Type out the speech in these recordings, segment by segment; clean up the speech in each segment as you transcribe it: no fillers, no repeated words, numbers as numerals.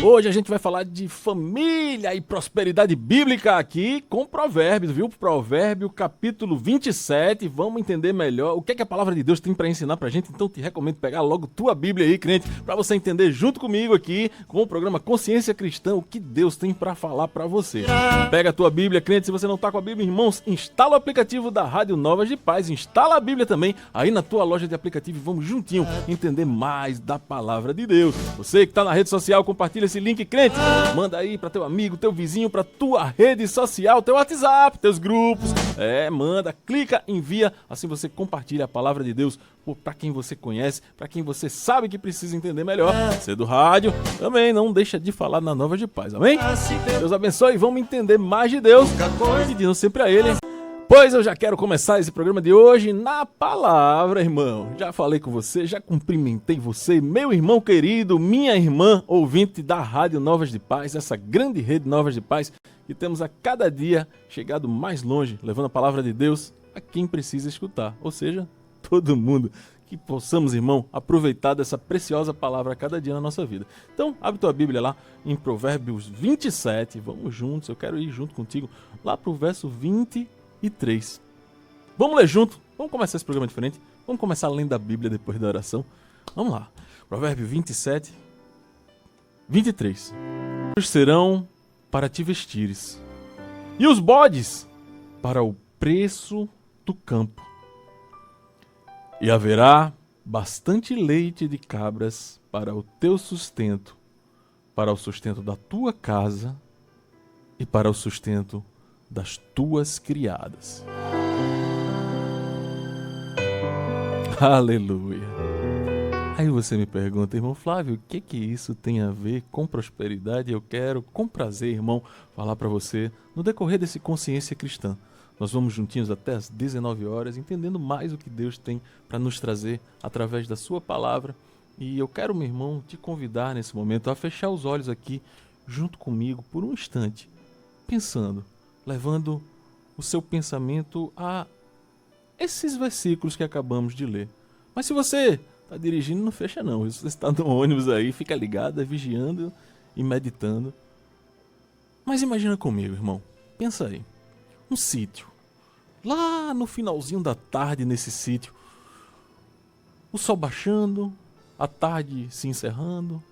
Hoje a gente vai falar de família e prosperidade bíblica aqui com Provérbios, viu? Provérbio capítulo 27. Vamos entender melhor o que é que a palavra de Deus tem para ensinar pra gente. Então te recomendo pegar logo tua Bíblia aí, crente, para você entender junto comigo aqui com o programa Consciência Cristã o que Deus tem para falar para você. Pega a tua Bíblia, crente. Se você não tá com a Bíblia, irmãos, instala o aplicativo da Rádio Novas de Paz. Instala a Bíblia também aí na tua loja de aplicativo e vamos juntinho entender mais da palavra de Deus. Você que tá na rede social, compartilha esse link, crente. Manda aí para teu amigo, teu vizinho, para tua rede social, teu WhatsApp, teus grupos. Manda, clica, envia. Assim você compartilha a palavra de Deus para quem você conhece, para quem você sabe que precisa entender melhor. Você do rádio também não deixa de falar na Novas de Paz, amém? Deus abençoe e vamos entender mais de Deus, pedindo sempre a Ele. Pois eu já quero começar esse programa de hoje na palavra, irmão. Já falei com você, já cumprimentei você, meu irmão querido, minha irmã ouvinte da Rádio Novas de Paz, essa grande rede Novas de Paz, que temos a cada dia chegado mais longe, levando a palavra de Deus a quem precisa escutar, ou seja, todo mundo. Que possamos, irmão, aproveitar dessa preciosa palavra a cada dia na nossa vida. Então, abre tua Bíblia lá em Provérbios 27, vamos juntos, eu quero ir junto contigo lá pro verso 23. Vamos ler junto, vamos começar esse programa diferente, vamos começar lendo a Bíblia depois da oração. Vamos lá, Provérbio 27, 23. Os serão para te vestires, e os bodes para o preço do campo. E haverá bastante leite de cabras para o teu sustento, para o sustento da tua casa e para o sustento das tuas criadas. Aleluia! Aí você me pergunta, irmão Flávio, o que isso tem a ver com prosperidade? Eu quero, com prazer, irmão, falar para você no decorrer desse Consciência Cristã. Nós vamos juntinhos até às 19 horas, entendendo mais o que Deus tem para nos trazer através da sua palavra. E eu quero, meu irmão, te convidar nesse momento a fechar os olhos aqui junto comigo por um instante, pensando, levando o seu pensamento a esses versículos que acabamos de ler. Mas se você está dirigindo, não fecha não. Se você está no ônibus aí, fica ligado, vigiando e meditando. Mas imagina comigo, irmão, pensa aí. Um sítio, lá no finalzinho da tarde nesse sítio, o sol baixando, a tarde se encerrando,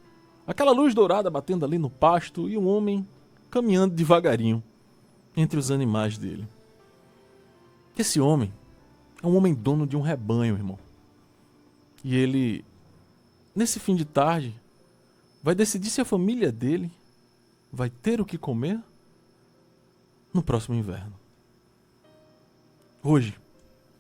aquela luz dourada batendo ali no pasto e um homem caminhando devagarinho entre os animais dele. Esse homem é um homem dono de um rebanho, irmão. E ele, nesse fim de tarde, vai decidir se a família dele vai ter o que comer no próximo inverno. Hoje,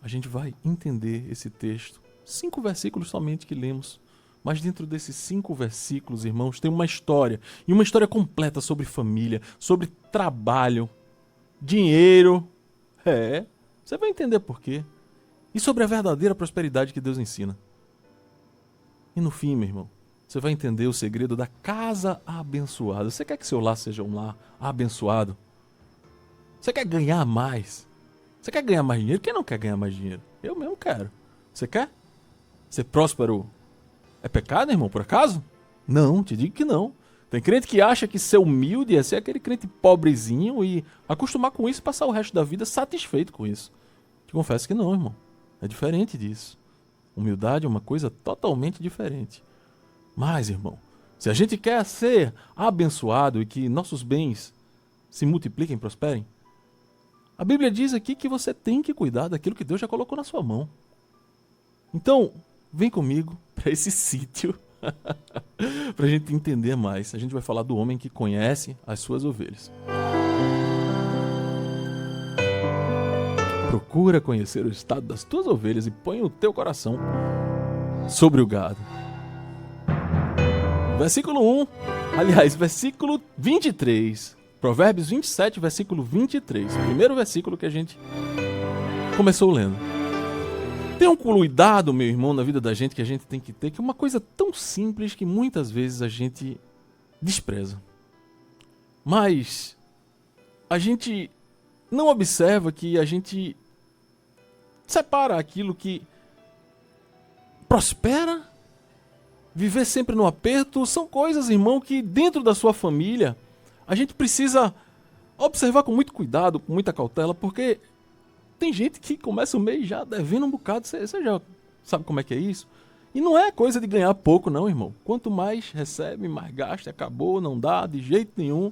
a gente vai entender esse texto, 5 versículos somente que lemos, mas dentro desses 5 versículos, irmãos, tem uma história, e uma história completa sobre família, sobre trabalho, dinheiro, você vai entender por quê, e sobre a verdadeira prosperidade que Deus ensina. E no fim, meu irmão, você vai entender o segredo da casa abençoada. Você quer que seu lar seja um lar abençoado? Você quer ganhar mais? Você quer ganhar mais dinheiro? Quem não quer ganhar mais dinheiro? Eu mesmo quero. Você quer? Ser próspero é pecado, irmão, por acaso? Não, te digo que não. Tem crente que acha que ser humilde é ser aquele crente pobrezinho e acostumar com isso e passar o resto da vida satisfeito com isso. Te confesso que não, irmão. É diferente disso. Humildade é uma coisa totalmente diferente. Mas, irmão, se a gente quer ser abençoado e que nossos bens se multipliquem e prosperem, a Bíblia diz aqui que você tem que cuidar daquilo que Deus já colocou na sua mão. Então, vem comigo para esse sítio, para a gente entender mais. A gente vai falar do homem que conhece as suas ovelhas. Procura conhecer o estado das tuas ovelhas e põe o teu coração sobre o gado. Versículo versículo 23. Provérbios 27, versículo 23. Primeiro versículo que a gente começou lendo. Tem um cuidado, meu irmão, na vida da gente que a gente tem que ter, que é uma coisa tão simples que muitas vezes a gente despreza. Mas a gente não observa que a gente separa aquilo que prospera viver sempre no aperto, são coisas, irmão, que dentro da sua família a gente precisa observar com muito cuidado, com muita cautela, porque tem gente que começa o mês já devendo um bocado. Você já sabe como é que é isso? E não é coisa de ganhar pouco, não, irmão. Quanto mais recebe, mais gasta, acabou, não dá de jeito nenhum.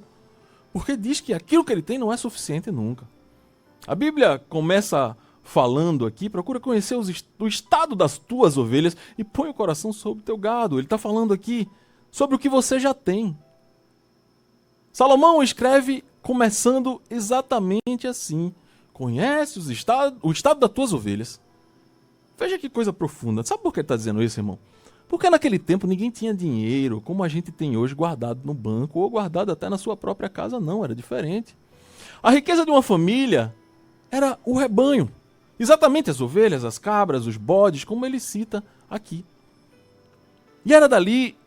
Porque diz que aquilo que ele tem não é suficiente nunca. A Bíblia começa falando aqui, procura conhecer o estado das tuas ovelhas e põe o coração sobre o teu gado. Ele está falando aqui sobre o que você já tem. Salomão escreve começando exatamente assim. Conhece o estado das tuas ovelhas. Veja que coisa profunda. Sabe por que ele está dizendo isso, irmão? Porque naquele tempo ninguém tinha dinheiro como a gente tem hoje guardado no banco ou guardado até na sua própria casa, não. Era diferente. A riqueza de uma família era o rebanho. Exatamente as ovelhas, as cabras, os bodes, como ele cita aqui. E era dali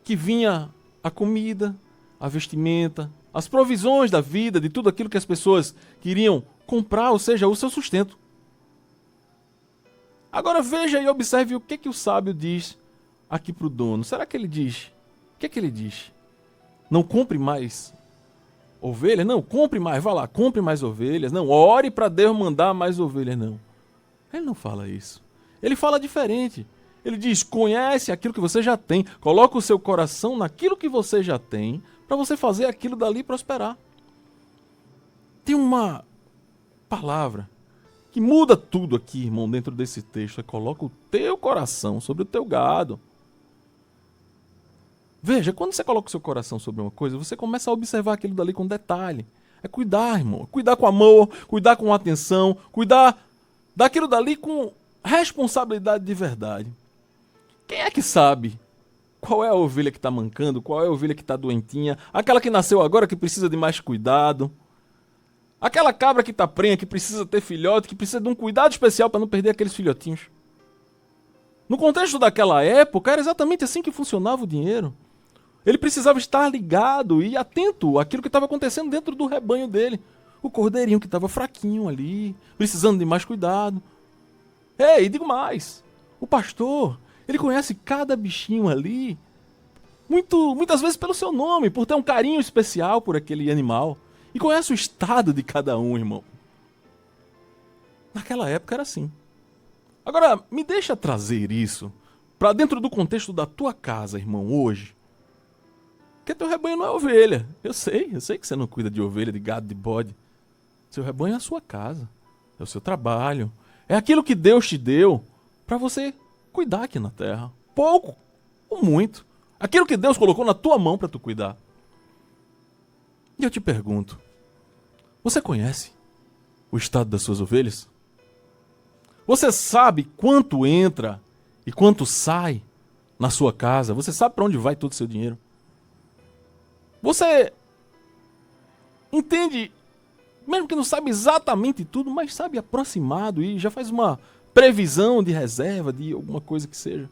que vinha a comida, a vestimenta, as provisões da vida, de tudo aquilo que as pessoas queriam comprar, ou seja, o seu sustento. Agora veja e observe o que o sábio diz aqui para o dono. Será que ele diz? O que ele diz? Não compre mais ovelhas? Não, compre mais, vá lá, compre mais ovelhas. Não, ore para Deus mandar mais ovelhas, não. Ele não fala isso. Ele fala diferente. Ele diz, conhece aquilo que você já tem. Coloca o seu coração naquilo que você já tem para você fazer aquilo dali prosperar. Tem uma palavra que muda tudo aqui, irmão, dentro desse texto. É coloca o teu coração sobre o teu gado. Veja, quando você coloca o seu coração sobre uma coisa, você começa a observar aquilo dali com detalhe. É cuidar, irmão. Cuidar com amor, cuidar com atenção, cuidar daquilo dali com responsabilidade de verdade. Quem é que sabe qual é a ovelha que está mancando, qual é a ovelha que está doentinha, aquela que nasceu agora que precisa de mais cuidado, aquela cabra que está prenha, que precisa ter filhote, que precisa de um cuidado especial para não perder aqueles filhotinhos. No contexto daquela época, era exatamente assim que funcionava o dinheiro. Ele precisava estar ligado e atento àquilo que estava acontecendo dentro do rebanho dele. O cordeirinho que estava fraquinho ali, precisando de mais cuidado. E digo mais, o pastor, ele conhece cada bichinho ali, muitas vezes pelo seu nome, por ter um carinho especial por aquele animal. E conhece o estado de cada um, irmão. Naquela época era assim. Agora, me deixa trazer isso para dentro do contexto da tua casa, irmão, hoje. Porque teu rebanho não é ovelha. Eu sei que você não cuida de ovelha, de gado, de bode. Seu rebanho é a sua casa, é o seu trabalho, é aquilo que Deus te deu para você cuidar aqui na terra. Pouco ou muito. Aquilo que Deus colocou na tua mão para tu cuidar. E eu te pergunto, você conhece o estado das suas ovelhas? Você sabe quanto entra e quanto sai na sua casa? Você sabe para onde vai todo o seu dinheiro? Você entende, mesmo que não sabe exatamente tudo, mas sabe aproximado e já faz uma previsão de reserva de alguma coisa que seja?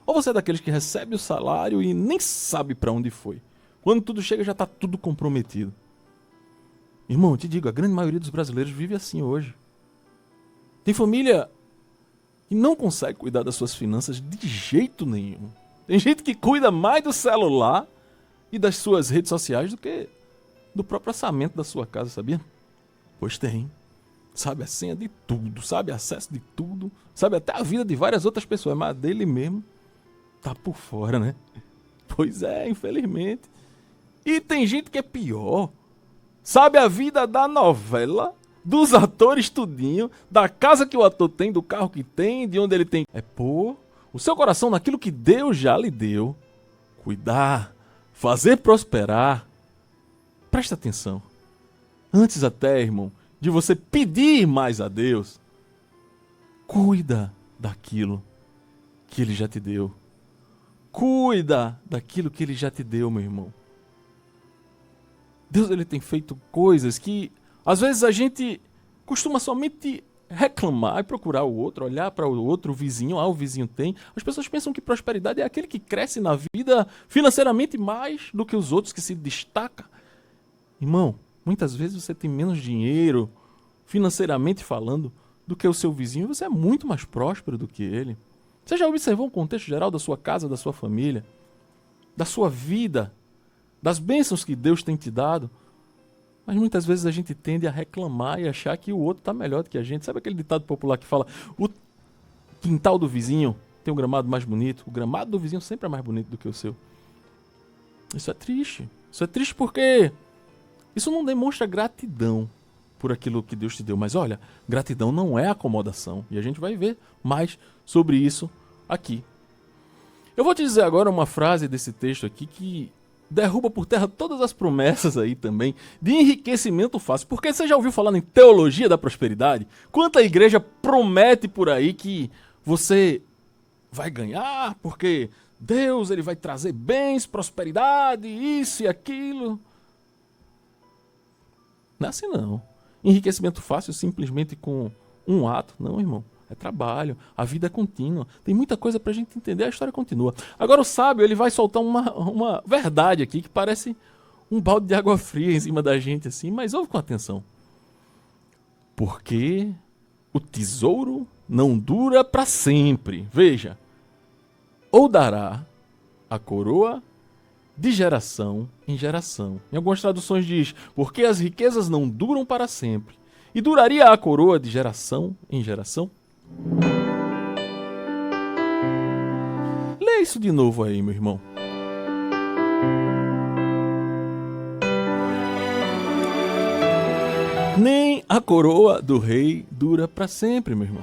Ou você é daqueles que recebe o salário e nem sabe para onde foi? Quando tudo chega já está tudo comprometido. Irmão, eu te digo, a grande maioria dos brasileiros vive assim hoje. Tem família que não consegue cuidar das suas finanças de jeito nenhum. Tem gente que cuida mais do celular e das suas redes sociais do que do próprio orçamento da sua casa, sabia? Pois tem. Sabe a senha de tudo, sabe acesso de tudo, sabe até a vida de várias outras pessoas, mas dele mesmo tá por fora, né? Pois é, infelizmente. E tem gente que é pior. Sabe a vida da novela, dos atores tudinho, da casa que o ator tem, do carro que tem, de onde ele tem. É pôr o seu coração naquilo que Deus já lhe deu. Cuidar, fazer prosperar. Presta atenção. Antes até, irmão, de você pedir mais a Deus, cuida daquilo que Ele já te deu. Cuida daquilo que Ele já te deu, meu irmão. Deus, Ele tem feito coisas que às vezes a gente costuma somente reclamar e procurar o outro, olhar para o outro, o vizinho, o vizinho tem. As pessoas pensam que prosperidade é aquele que cresce na vida financeiramente mais do que os outros, que se destaca. Irmão, muitas vezes você tem menos dinheiro, financeiramente falando, do que o seu vizinho. Você é muito mais próspero do que ele. Você já observou o contexto geral da sua casa, da sua família? da sua vida, das bênçãos que Deus tem te dado. Mas muitas vezes a gente tende a reclamar e achar que o outro está melhor do que a gente. Sabe aquele ditado popular que fala: o quintal do vizinho tem um gramado mais bonito, o gramado do vizinho sempre é mais bonito do que o seu. Isso é triste. Isso é triste porque isso não demonstra gratidão por aquilo que Deus te deu. Mas olha, gratidão não é acomodação. E a gente vai ver mais sobre isso aqui. Eu vou te dizer agora uma frase desse texto aqui que derruba por terra todas as promessas aí também de enriquecimento fácil. Porque você já ouviu falar em teologia da prosperidade? Quanta igreja promete por aí que você vai ganhar porque Deus ele vai trazer bens, prosperidade, isso e aquilo. Não é assim não. Enriquecimento fácil simplesmente com um ato. Não, irmão. É trabalho. A vida é contínua. Tem muita coisa pra gente entender. A história continua. Agora o sábio ele vai soltar uma verdade aqui que parece um balde de água fria em cima da gente assim. Mas ouve com atenção. Porque o tesouro não dura para sempre. Veja. Ou dará a coroa de geração em geração. Em algumas traduções diz, porque as riquezas não duram para sempre. E duraria a coroa de geração em geração? Lê isso de novo aí, meu irmão. Nem a coroa do rei dura para sempre, meu irmão.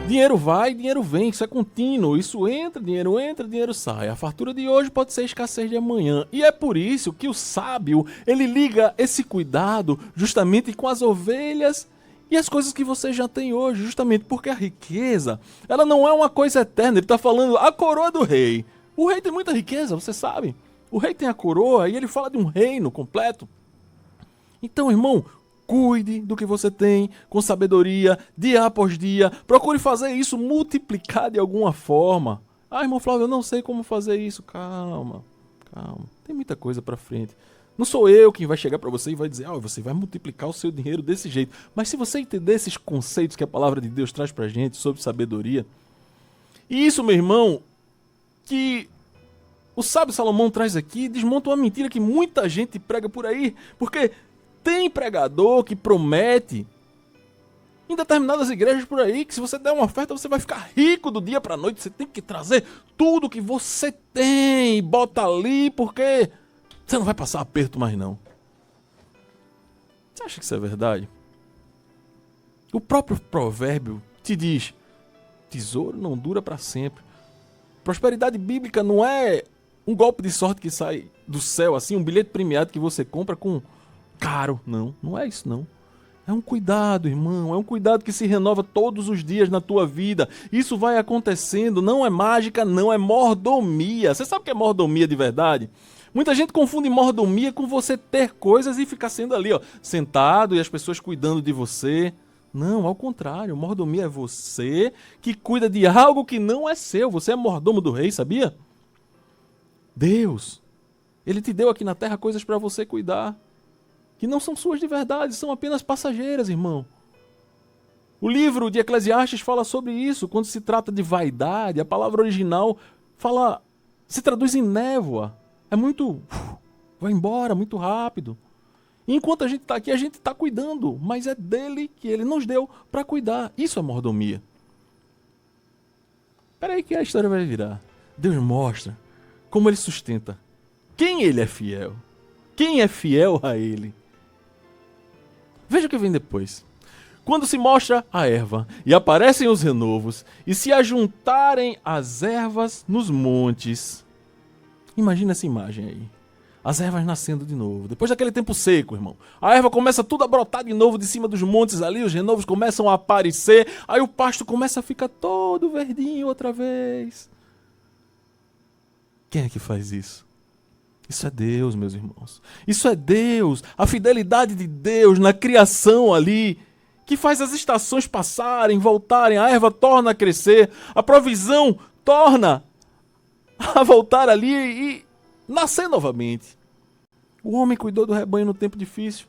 Dinheiro vai, dinheiro vem, isso é contínuo, isso entra, dinheiro sai. A fartura de hoje pode ser a escassez de amanhã. E é por isso que o sábio, ele liga esse cuidado justamente com as ovelhas e as coisas que você já tem hoje, justamente porque a riqueza, ela não é uma coisa eterna. Ele está falando a coroa do rei. O rei tem muita riqueza, você sabe. O rei tem a coroa e ele fala de um reino completo. Então, irmão, cuide do que você tem com sabedoria, dia após dia. Procure fazer isso multiplicar de alguma forma. Ah, irmão Flávio, eu não sei como fazer isso. Calma, calma. Tem muita coisa pra frente. Não sou eu quem vai chegar pra você e vai dizer, você vai multiplicar o seu dinheiro desse jeito. Mas se você entender esses conceitos que a palavra de Deus traz pra gente sobre sabedoria, e isso, meu irmão, que o sábio Salomão traz aqui, desmonta uma mentira que muita gente prega por aí, porque tem pregador que promete em determinadas igrejas por aí que se você der uma oferta você vai ficar rico do dia para a noite. Você tem que trazer tudo que você tem e bota ali porque você não vai passar aperto mais não. Você acha que isso é verdade? O próprio provérbio te diz, tesouro não dura para sempre. Prosperidade bíblica não é um golpe de sorte que sai do céu assim, um bilhete premiado que você compra com caro, não é isso não. É um cuidado, irmão, é um cuidado que se renova todos os dias na tua vida. Isso vai acontecendo, não é mágica, não é mordomia. Você sabe o que é mordomia de verdade? Muita gente confunde mordomia com você ter coisas e ficar sendo ali, sentado e as pessoas cuidando de você. Não, ao contrário, mordomia é você que cuida de algo que não é seu. Você é mordomo do rei, sabia? Deus, ele te deu aqui na terra coisas para você cuidar, que não são suas de verdade, são apenas passageiras, irmão. O livro de Eclesiastes fala sobre isso, quando se trata de vaidade, a palavra original se traduz em névoa. É muito, vai embora, muito rápido. E enquanto a gente está aqui, a gente está cuidando, mas é dele que ele nos deu para cuidar. Isso é mordomia. Espera aí que a história vai virar. Deus mostra como ele sustenta. Quem ele é fiel? Quem é fiel a ele? Veja o que vem depois. Quando se mostra a erva, e aparecem os renovos, e se ajuntarem as ervas nos montes. Imagina essa imagem aí. As ervas nascendo de novo. Depois daquele tempo seco, irmão. A erva começa tudo a brotar de novo de cima dos montes ali, os renovos começam a aparecer, aí o pasto começa a ficar todo verdinho outra vez. Quem é que faz isso? Isso é Deus, meus irmãos. Isso é Deus, a fidelidade de Deus na criação ali, que faz as estações passarem, voltarem, a erva torna a crescer, a provisão torna a voltar ali e nascer novamente. O homem cuidou do rebanho no tempo difícil.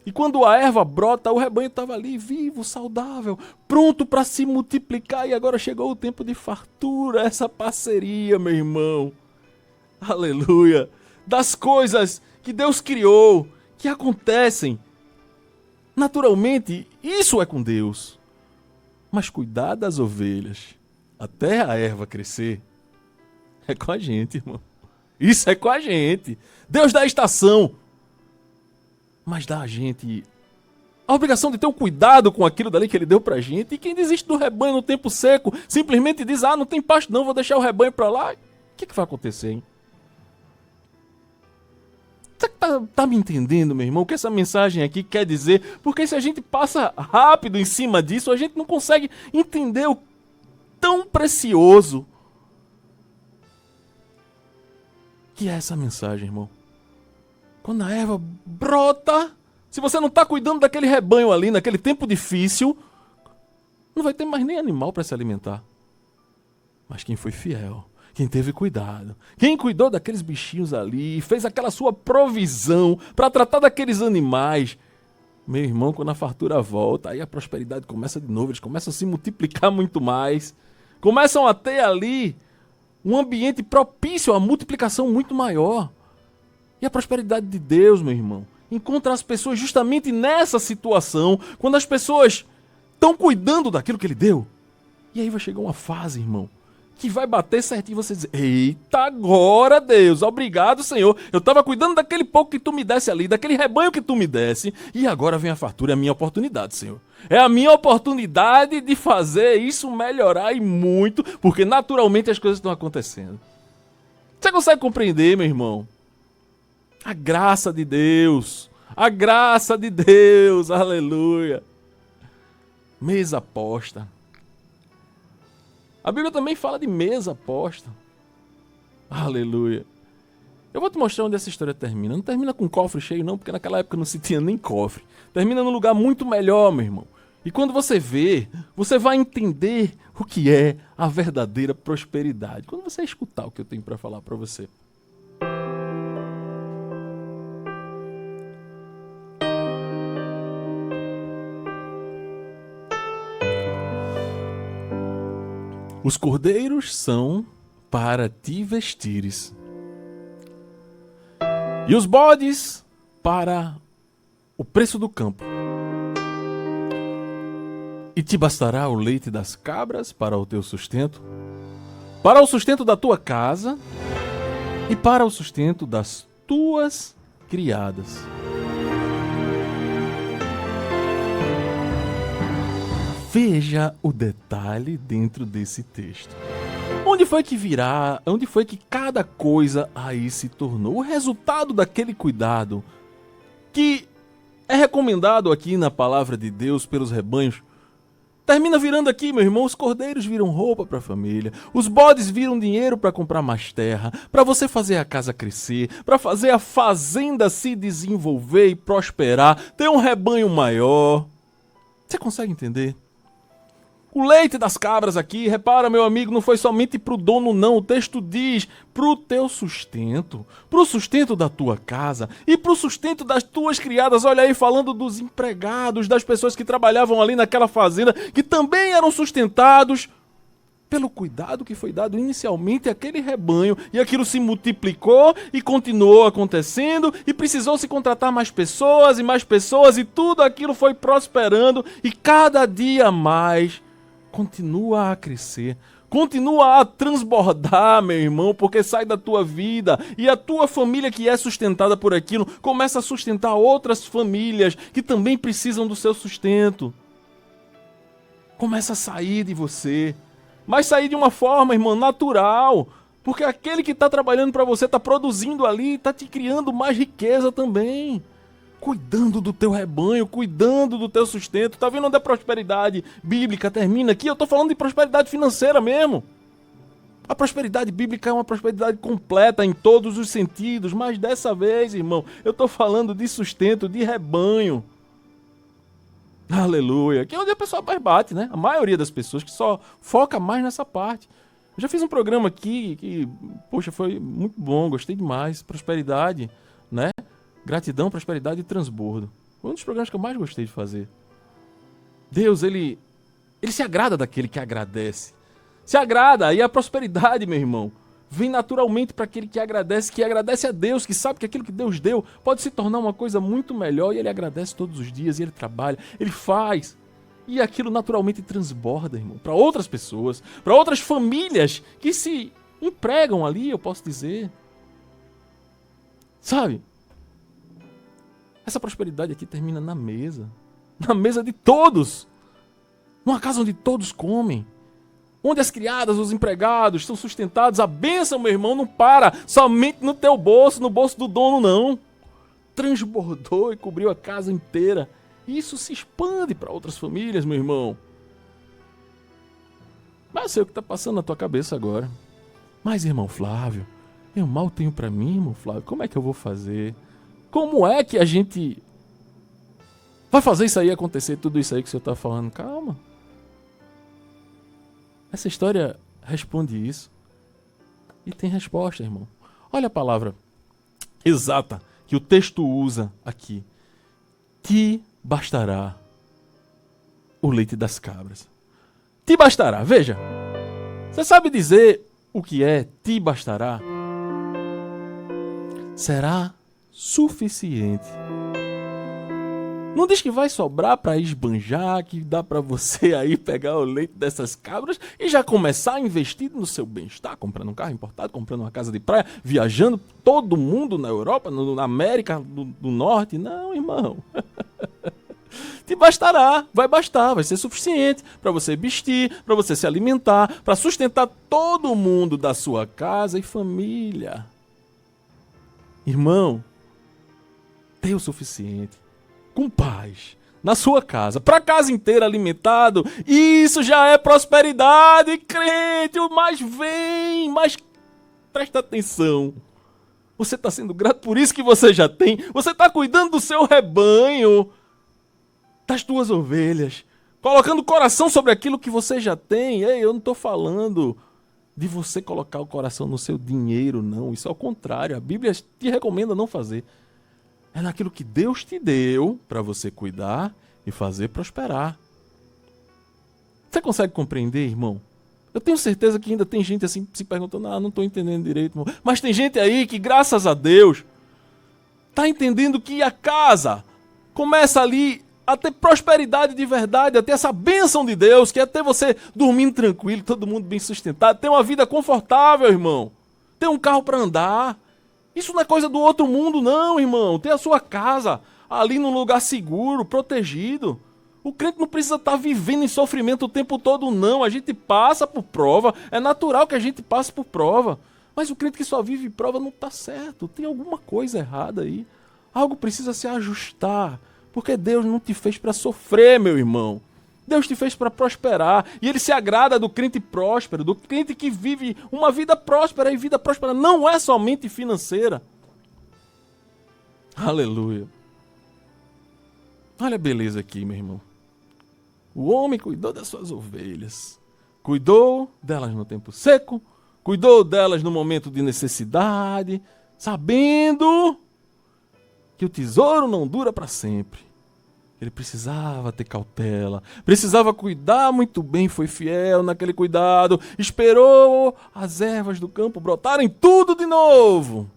E quando a erva brota, o rebanho estava ali, vivo, saudável, pronto para se multiplicar. E agora chegou o tempo de fartura, essa parceria, meu irmão. aleluia, das coisas que Deus criou, que acontecem. Naturalmente, isso é com Deus. Mas cuidar das ovelhas, até a erva crescer, é com a gente, irmão. Isso é com a gente. Deus dá a estação, mas dá a gente a obrigação de ter um cuidado com aquilo dali que ele deu pra gente. E quem desiste do rebanho no tempo seco, simplesmente diz, não tem pasto não, vou deixar o rebanho pra lá. O que vai acontecer, hein? Você tá me entendendo, meu irmão, o que essa mensagem aqui quer dizer? Porque se a gente passa rápido em cima disso, a gente não consegue entender o tão precioso que é essa mensagem, irmão. Quando a erva brota, se você não está cuidando daquele rebanho ali, naquele tempo difícil, não vai ter mais nem animal para se alimentar. Mas quem foi fiel, quem teve cuidado, quem cuidou daqueles bichinhos ali, fez aquela sua provisão para tratar daqueles animais, meu irmão, quando a fartura volta, aí a prosperidade começa de novo, eles começam a se multiplicar muito mais, começam a ter ali um ambiente propício à multiplicação muito maior. E a prosperidade de Deus, meu irmão, encontra as pessoas justamente nessa situação, quando as pessoas estão cuidando daquilo que Ele deu. E aí vai chegar uma fase, irmão, que vai bater certinho e você dizer, eita, agora Deus, obrigado Senhor, eu estava cuidando daquele pouco que Tu me desse ali, daquele rebanho que Tu me desse, e agora vem a fartura, é a minha oportunidade, Senhor. É a minha oportunidade de fazer isso melhorar e muito, porque naturalmente as coisas estão acontecendo. Você consegue compreender, meu irmão? A graça de Deus, aleluia. Mesa posta. A Bíblia também fala de mesa posta. Aleluia. Eu vou te mostrar onde essa história termina. Não termina com cofre cheio não, porque naquela época não se tinha nem cofre. Termina num lugar muito melhor, meu irmão. E quando você vê, você vai entender o que é a verdadeira prosperidade. Quando você escutar o que eu tenho para falar para você. Os cordeiros são para te vestires, e os bodes para o preço do campo. E te bastará o leite das cabras para o teu sustento, para o sustento da tua casa e para o sustento das tuas criadas. Veja o detalhe dentro desse texto. Onde foi que cada coisa aí se tornou? O resultado daquele cuidado que é recomendado aqui na palavra de Deus pelos rebanhos, termina virando aqui, meu irmão, os cordeiros viram roupa para a família, os bodes viram dinheiro para comprar mais terra, para você fazer a casa crescer, para fazer a fazenda se desenvolver e prosperar, ter um rebanho maior. Você consegue entender? O leite das cabras aqui, repara, meu amigo, não foi somente para o dono não, o texto diz para o teu sustento, para o sustento da tua casa e para o sustento das tuas criadas. Olha aí, falando dos empregados, das pessoas que trabalhavam ali naquela fazenda, que também eram sustentados pelo cuidado que foi dado inicialmente àquele rebanho, e aquilo se multiplicou e continuou acontecendo, e precisou se contratar mais pessoas, e tudo aquilo foi prosperando, e cada dia mais continua a crescer, continua a transbordar, meu irmão, porque sai da tua vida e a tua família que é sustentada por aquilo começa a sustentar outras famílias que também precisam do seu sustento. Começa a sair de você, mas sair de uma forma, irmão, natural, porque aquele que está trabalhando para você está produzindo ali, está te criando mais riqueza também. Cuidando do teu rebanho, cuidando do teu sustento. Tá vendo onde a prosperidade bíblica termina aqui? Eu tô falando de prosperidade financeira mesmo. A prosperidade bíblica é uma prosperidade completa em todos os sentidos, mas dessa vez, irmão, eu tô falando de sustento, de rebanho. Aleluia. Que é onde a pessoa mais bate, né? A maioria das pessoas que só foca mais nessa parte. Eu já fiz um programa aqui que, poxa, foi muito bom, gostei demais. Prosperidade, né? Gratidão, prosperidade e transbordo. Foi um dos programas que eu mais gostei de fazer. Deus, ele se agrada daquele que agradece. Se agrada. E a prosperidade, meu irmão, vem naturalmente para aquele que agradece a Deus, que sabe que aquilo que Deus deu pode se tornar uma coisa muito melhor, e ele agradece todos os dias, e ele trabalha, ele faz. E aquilo naturalmente transborda, irmão, para outras pessoas, para outras famílias que se empregam ali, eu posso dizer. Sabe? Essa prosperidade aqui termina na mesa de todos, numa casa onde todos comem, onde as criadas, os empregados são sustentados. A bênção, meu irmão, não para somente no teu bolso, no bolso do dono, não. Transbordou e cobriu a casa inteira. E isso se expande para outras famílias, meu irmão. Mas eu sei o que está passando na tua cabeça agora. Mas, irmão Flávio, eu mal tenho para mim, irmão Flávio. Como é que eu vou fazer? Como é que a gente vai fazer isso aí acontecer, tudo isso aí que o senhor está falando? Calma. Essa história responde isso. E tem resposta, irmão. Olha a palavra exata que o texto usa aqui. Te bastará o leite das cabras. Te bastará. Veja. Você sabe dizer o que é te bastará? Será suficiente. Não diz que vai sobrar para esbanjar, que dá para você aí pegar o leite dessas cabras e já começar a investir no seu bem-estar, comprando um carro importado, comprando uma casa de praia, viajando todo mundo na Europa, na América do Norte. Não, irmão. Te bastará, vai bastar, vai ser suficiente para você vestir, para você se alimentar, para sustentar todo mundo da sua casa e família. Irmão, tem o suficiente, com paz, na sua casa, para a casa inteira alimentado. Isso já é prosperidade, crente. Mas vem, mas presta atenção. Você está sendo grato por isso que você já tem. Você está cuidando do seu rebanho, das tuas ovelhas, colocando o coração sobre aquilo que você já tem. Ei, eu não estou falando de você colocar o coração no seu dinheiro, não. Isso é o contrário. A Bíblia te recomenda não fazer. É naquilo que Deus te deu para você cuidar e fazer prosperar. Você consegue compreender, irmão? Eu tenho certeza que ainda tem gente assim se perguntando, não estou entendendo direito, irmão. Mas tem gente aí que, graças a Deus, está entendendo que a casa começa ali a ter prosperidade de verdade, a ter essa bênção de Deus, que é ter você dormindo tranquilo, todo mundo bem sustentado, ter uma vida confortável, irmão. Ter um carro para andar. Isso não é coisa do outro mundo, não, irmão. Ter a sua casa ali num lugar seguro, protegido. O crente não precisa estar vivendo em sofrimento o tempo todo, não. A gente passa por prova. É natural que a gente passe por prova. Mas o crente que só vive prova não está certo. Tem alguma coisa errada aí. Algo precisa se ajustar. Porque Deus não te fez para sofrer, meu irmão. Deus te fez para prosperar. E Ele se agrada do crente próspero, do crente que vive uma vida próspera. E vida próspera não é somente financeira. Aleluia. Olha a beleza aqui, meu irmão. O homem cuidou das suas ovelhas. Cuidou delas no tempo seco. Cuidou delas no momento de necessidade. Sabendo que o tesouro não dura para sempre. Ele precisava ter cautela, precisava cuidar muito bem, foi fiel naquele cuidado, esperou as ervas do campo brotarem tudo de novo.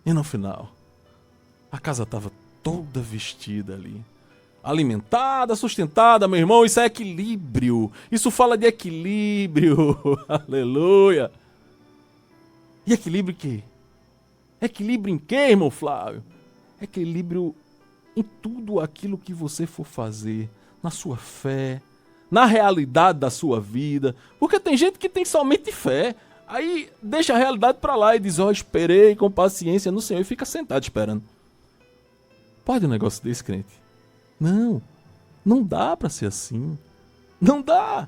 E no final, a casa estava toda vestida ali, alimentada, sustentada, meu irmão. Isso é equilíbrio, isso fala de equilíbrio, aleluia. E equilíbrio em quê? Equilíbrio em quê, irmão Flávio? Equilíbrio em tudo aquilo que você for fazer, na sua fé, na realidade da sua vida. Porque tem gente que tem somente fé, aí deixa a realidade para lá e diz, esperei com paciência no Senhor, e fica sentado esperando. Pode um negócio desse, crente? Não dá para ser assim. Não dá.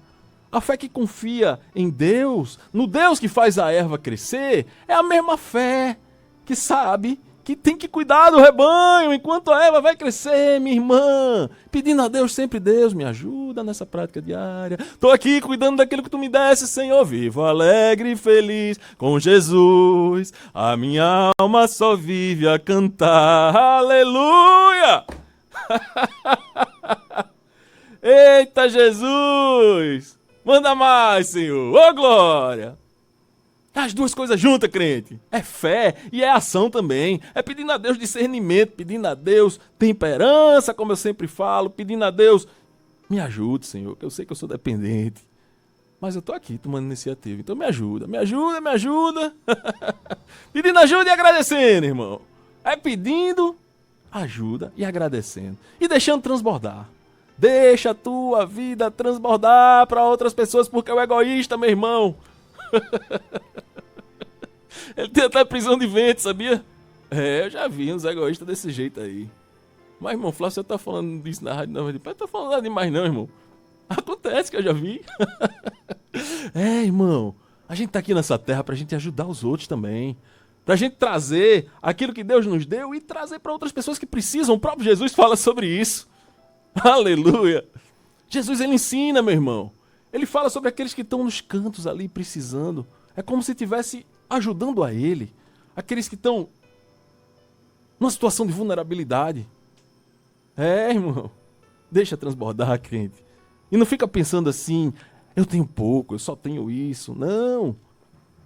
A fé que confia em Deus, no Deus que faz a erva crescer, é a mesma fé que sabe que tem que cuidar do rebanho enquanto a erva vai crescer, minha irmã. Pedindo a Deus sempre, Deus, me ajuda nessa prática diária. Estou aqui cuidando daquilo que tu me desse, Senhor. Vivo alegre e feliz com Jesus. A minha alma só vive a cantar. Aleluia! Eita, Jesus! Manda mais, Senhor. Ô, glória. As duas coisas juntas, crente. É fé e é ação também. É pedindo a Deus discernimento, pedindo a Deus temperança, como eu sempre falo, pedindo a Deus, me ajude, Senhor, que eu sei que eu sou dependente. Mas eu tô aqui tomando iniciativa, então me ajuda, me ajuda, me ajuda. Pedindo ajuda e agradecendo, irmão. É pedindo ajuda e agradecendo. E deixando transbordar. Deixa a tua vida transbordar para outras pessoas, porque o egoísta, meu irmão, ele tem até prisão de ventre, sabia? É, eu já vi uns egoístas desse jeito aí. Mas, irmão, Flávio, você tá falando disso na rádio não? Não tô falando nada demais não, irmão. Acontece que eu já vi. É, irmão, a gente tá aqui nessa terra pra gente ajudar os outros também. Pra gente trazer aquilo que Deus nos deu e trazer pra outras pessoas que precisam. O próprio Jesus fala sobre isso. Aleluia. Jesus, ele ensina, meu irmão. Ele fala sobre aqueles que estão nos cantos ali precisando. É como se estivesse ajudando a ele. Aqueles que estão numa situação de vulnerabilidade. É, irmão. Deixa transbordar, crente. E não fica pensando assim, eu tenho pouco, eu só tenho isso. Não.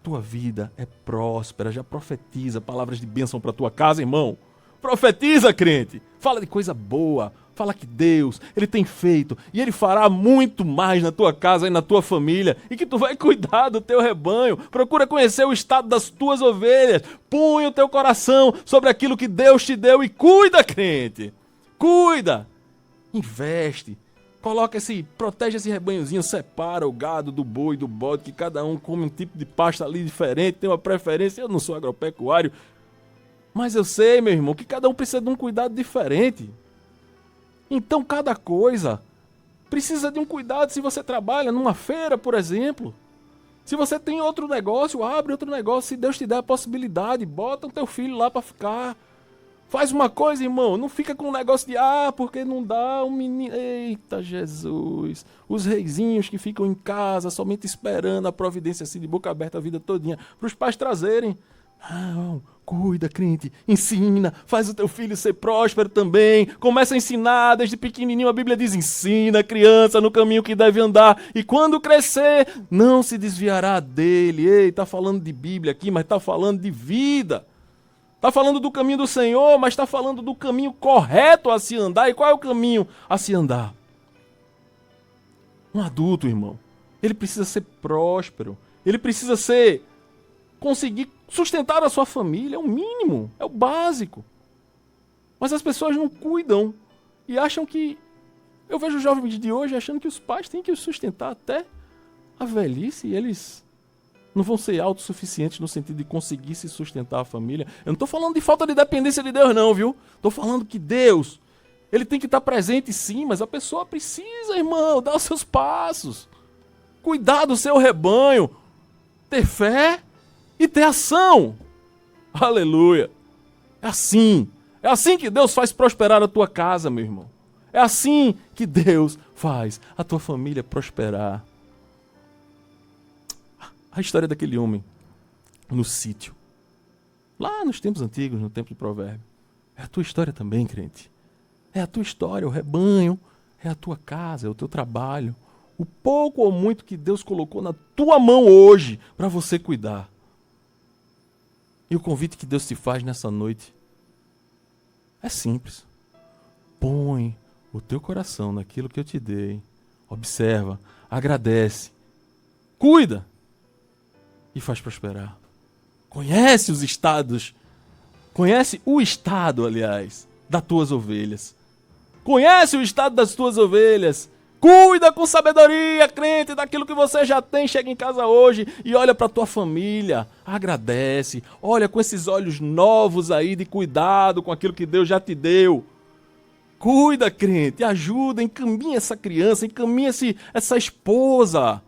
Tua vida é próspera. Já profetiza palavras de bênção para tua casa, irmão. Profetiza, crente. Fala de coisa boa. Fala que Deus, Ele tem feito e Ele fará muito mais na tua casa e na tua família e que tu vai cuidar do teu rebanho. Procura conhecer o estado das tuas ovelhas. Põe o teu coração sobre aquilo que Deus te deu e cuida, crente. Cuida. Investe. Protege esse rebanhozinho, separa o gado do boi, do bode, que cada um come um tipo de pasta ali diferente, tem uma preferência. Eu não sou agropecuário, mas eu sei, meu irmão, que cada um precisa de um cuidado diferente. Então, cada coisa precisa de um cuidado. Se você trabalha numa feira, por exemplo, se você tem outro negócio, abre outro negócio. Se Deus te der a possibilidade, bota o teu filho lá para ficar. Faz uma coisa, irmão, não fica com um negócio de, porque não dá um menino. Eita, Jesus. Os reizinhos que ficam em casa somente esperando a providência assim de boca aberta a vida todinha, para os pais trazerem. Cuida, crente, ensina, faz o teu filho ser próspero também, começa a ensinar desde pequenininho. A Bíblia diz, ensina a criança no caminho que deve andar e quando crescer, não se desviará dele. Ei, tá falando de Bíblia aqui, mas tá falando de vida. Tá falando do caminho do Senhor, mas tá falando do caminho correto a se andar. E qual é o caminho a se andar? Um adulto, irmão, ele precisa ser próspero, ele precisa conseguir sustentar a sua família, é o mínimo, é o básico. Mas as pessoas não cuidam e acham que... Eu vejo os jovens de hoje achando que os pais têm que os sustentar até a velhice e eles não vão ser autossuficientes no sentido de conseguir se sustentar a família. Eu não estou falando de falta de dependência de Deus não, viu? Estou falando que Deus, Ele tem que estar presente sim, mas a pessoa precisa, irmão, dar os seus passos. Cuidar do seu rebanho, ter fé e ter ação. Aleluia. É assim que Deus faz prosperar a tua casa, meu irmão. É assim que Deus faz a tua família prosperar. A história daquele homem no sítio, lá nos tempos antigos, no tempo de Provérbio, é a tua história também, crente. É a tua história, o rebanho, é a tua casa, é o teu trabalho. O pouco ou muito que Deus colocou na tua mão hoje para você cuidar. E o convite que Deus te faz nessa noite é simples. Põe o teu coração naquilo que eu te dei. Observa, agradece, cuida e faz prosperar. Conhece o estado, aliás, das tuas ovelhas. Conhece o estado das tuas ovelhas. Cuida com sabedoria, crente, daquilo que você já tem. Chega em casa hoje e olha para tua família. Agradece. Olha com esses olhos novos aí de cuidado com aquilo que Deus já te deu. Cuida, crente. Ajuda, encaminha essa criança, encaminha essa esposa.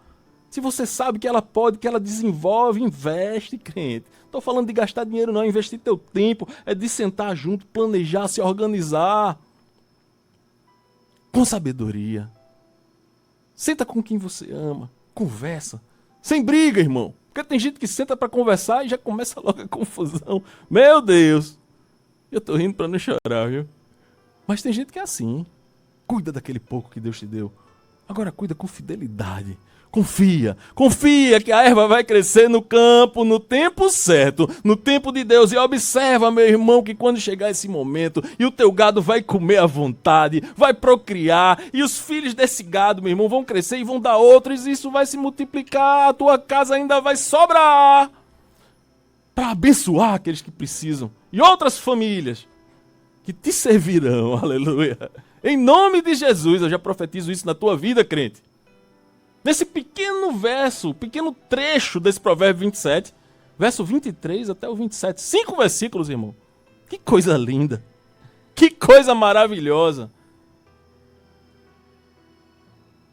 Se você sabe que ela pode, que ela desenvolve, investe, crente. Não estou falando de gastar dinheiro não, investir teu tempo. É de sentar junto, planejar, se organizar. Com sabedoria. Senta com quem você ama, conversa, sem briga, irmão. Porque tem gente que senta para conversar e já começa logo a confusão. Meu Deus, eu tô rindo para não chorar, viu? Mas tem gente que é assim. Cuida daquele pouco que Deus te deu. Agora cuida com fidelidade. Confia que a erva vai crescer no campo, no tempo certo, no tempo de Deus. E observa, meu irmão, que quando chegar esse momento, e o teu gado vai comer à vontade, vai procriar, e os filhos desse gado, meu irmão, vão crescer e vão dar outros, e isso vai se multiplicar, a tua casa ainda vai sobrar para abençoar aqueles que precisam. E outras famílias que te servirão, aleluia. Em nome de Jesus, eu já profetizo isso na tua vida, crente. Nesse pequeno verso, pequeno trecho desse provérbio 27, verso 23 até o 27, 5 versículos, irmão. Que coisa linda, que coisa maravilhosa.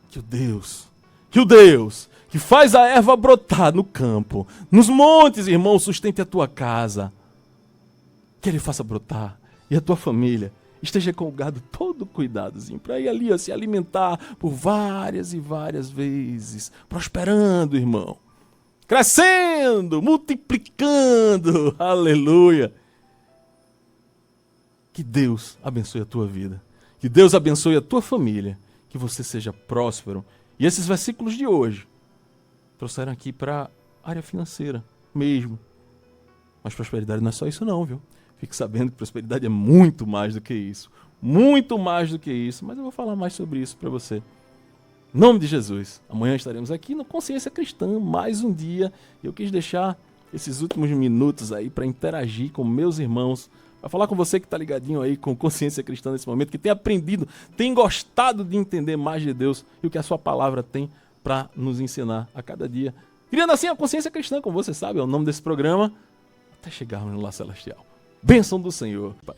Que o Deus que faz a erva brotar no campo, nos montes, irmão, sustente a tua casa. Que Ele faça brotar e a tua família esteja com o gado todo cuidadozinho, para ir ali se alimentar por várias e várias vezes, prosperando, irmão, crescendo, multiplicando, aleluia. Que Deus abençoe a tua vida, que Deus abençoe a tua família, que você seja próspero. E esses versículos de hoje trouxeram aqui para a área financeira mesmo. Mas prosperidade não é só isso não, viu? Fique sabendo que prosperidade é muito mais do que isso. Muito mais do que isso. Mas eu vou falar mais sobre isso para você. Em nome de Jesus. Amanhã estaremos aqui no Consciência Cristã, mais um dia. Eu quis deixar esses últimos minutos aí para interagir com meus irmãos, para falar com você que está ligadinho aí com Consciência Cristã nesse momento, que tem aprendido, tem gostado de entender mais de Deus e o que a sua palavra tem para nos ensinar a cada dia. Criando assim a Consciência Cristã, como você sabe, é o nome desse programa, até chegarmos no Lar Celestial. Bênção do Senhor. Paz.